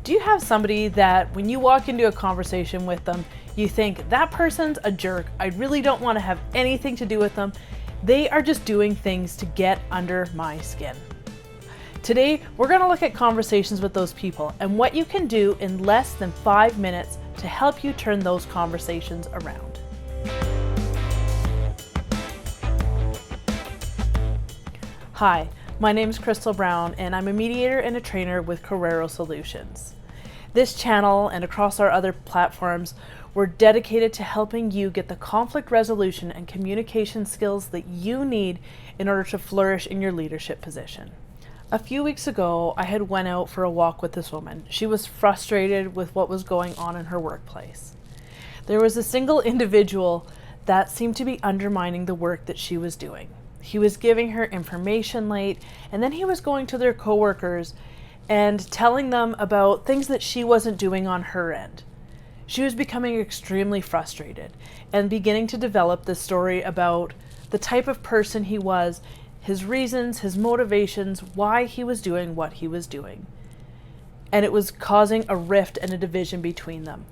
Do you have somebody that when you walk into a conversation with them, you think that person's a jerk, I really don't want to have anything to do with them, they are just doing things to get under my skin? Today, we're going to look at conversations with those people and what you can do in less than 5 minutes to help you turn those conversations around. Hi, my name is Crystal Brown and I'm a mediator and a trainer with Korero Solutions. This channel and across our other platforms, we're dedicated to helping you get the conflict resolution and communication skills that you need in order to flourish in your leadership position. A few weeks ago, I had went out for a walk with this woman. She was frustrated with what was going on in her workplace. There was a single individual that seemed to be undermining the work that she was doing. He was giving her information late, and then he was going to their coworkers and telling them about things that she wasn't doing on her end. She was becoming extremely frustrated and beginning to develop this story about the type of person he was, his reasons, his motivations, why he was doing what he was doing. And it was causing a rift and a division between them.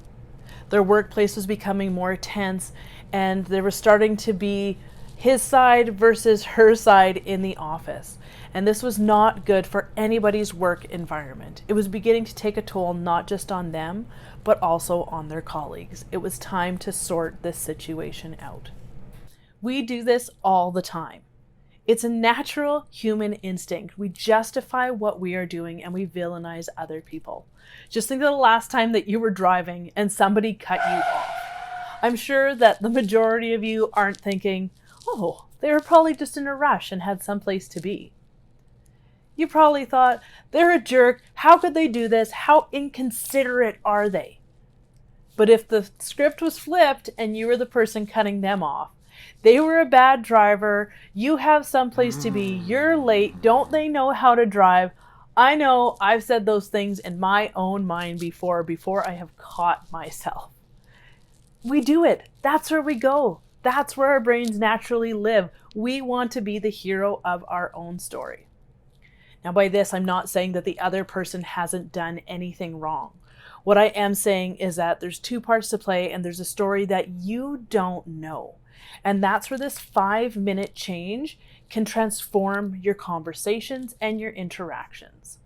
Their workplace was becoming more tense, and there was starting to be his side versus her side in the office. And this was not good for anybody's work environment. It was beginning to take a toll not just on them, but also on their colleagues. It was time to sort this situation out. We do this all the time. It's a natural human instinct. We justify what we are doing and we villainize other people. Just think of the last time that you were driving and somebody cut you off. I'm sure that the majority of you aren't thinking, oh, they were probably just in a rush and had someplace to be. You probably thought, they're a jerk. How could they do this? How inconsiderate are they? But if the script was flipped and you were the person cutting them off, they were a bad driver, you have someplace to be, you're late, don't they know how to drive? I know I've said those things in my own mind before I have caught myself. We do it. That's where we go. That's where our brains naturally live. We want to be the hero of our own story. Now, by this, I'm not saying that the other person hasn't done anything wrong. What I am saying is that there's two parts to play and there's a story that you don't know. And that's where this 5-minute change can transform your conversations and your interactions.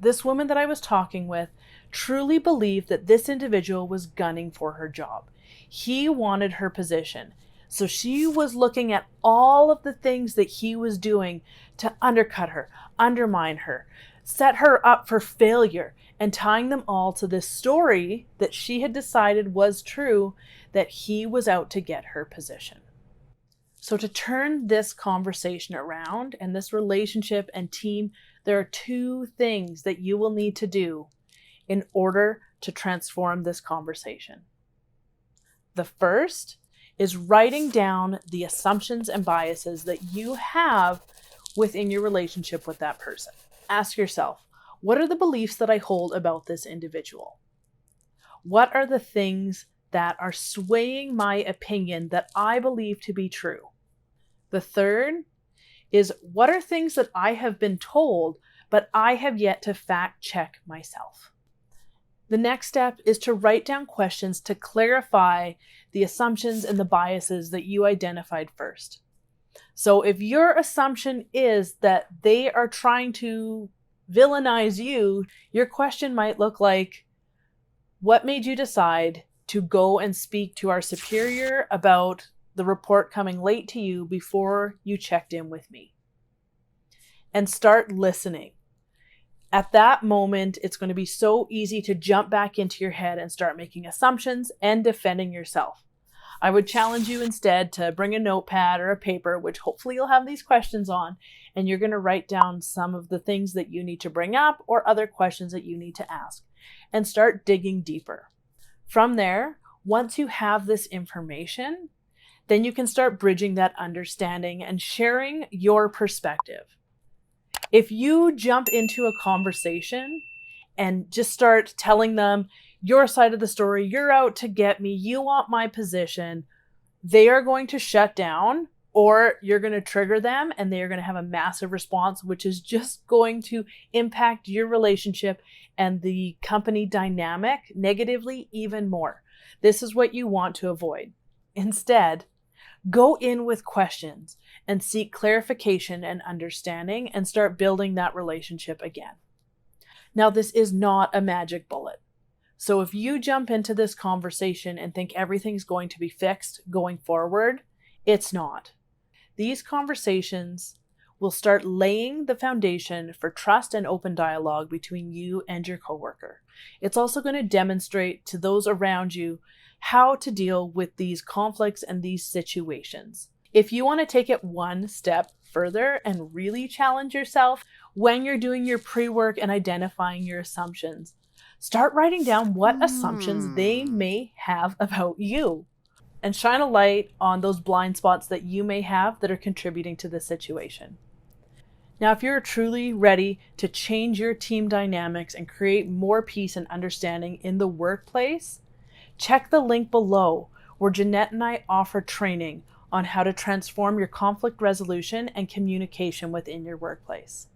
This woman that I was talking with truly believed that this individual was gunning for her job. He wanted her position. So she was looking at all of the things that he was doing to undercut her, undermine her, set her up for failure, and tying them all to this story that she had decided was true, that he was out to get her position. So to turn this conversation around and this relationship and team, there are two things that you will need to do in order to transform this conversation. The first is writing down the assumptions and biases that you have within your relationship with that person. Ask yourself, what are the beliefs that I hold about this individual? What are the things that are swaying my opinion that I believe to be true? The third is, what are things that I have been told, but I have yet to fact check myself? The next step is to write down questions to clarify the assumptions and the biases that you identified first. So if your assumption is that they are trying to villainize you, your question might look like, what made you decide to go and speak to our superior about the report coming late to you before you checked in with me? And start listening. At that moment, it's going to be so easy to jump back into your head and start making assumptions and defending yourself. I would challenge you instead to bring a notepad or a paper, which hopefully you'll have these questions on, and you're going to write down some of the things that you need to bring up or other questions that you need to ask, and start digging deeper. From there, once you have this information, then you can start bridging that understanding and sharing your perspective. If you jump into a conversation and just start telling them your side of the story, you're out to get me, you want my position, they are going to shut down, or you're going to trigger them and they are going to have a massive response, which is just going to impact your relationship and the company dynamic negatively even more. This is what you want to avoid. Instead, go in with questions and seek clarification and understanding and start building that relationship again. Now, this is not a magic bullet. So if you jump into this conversation and think everything's going to be fixed going forward, it's not. These conversations will start laying the foundation for trust and open dialogue between you and your coworker. It's also going to demonstrate to those around you how to deal with these conflicts and these situations. If you want to take it one step further and really challenge yourself when you're doing your pre-work and identifying your assumptions, start writing down what assumptions they may have about you and shine a light on those blind spots that you may have that are contributing to the situation. Now, if you're truly ready to change your team dynamics and create more peace and understanding in the workplace, check the link below where Jeanette and I offer training on how to transform your conflict resolution and communication within your workplace.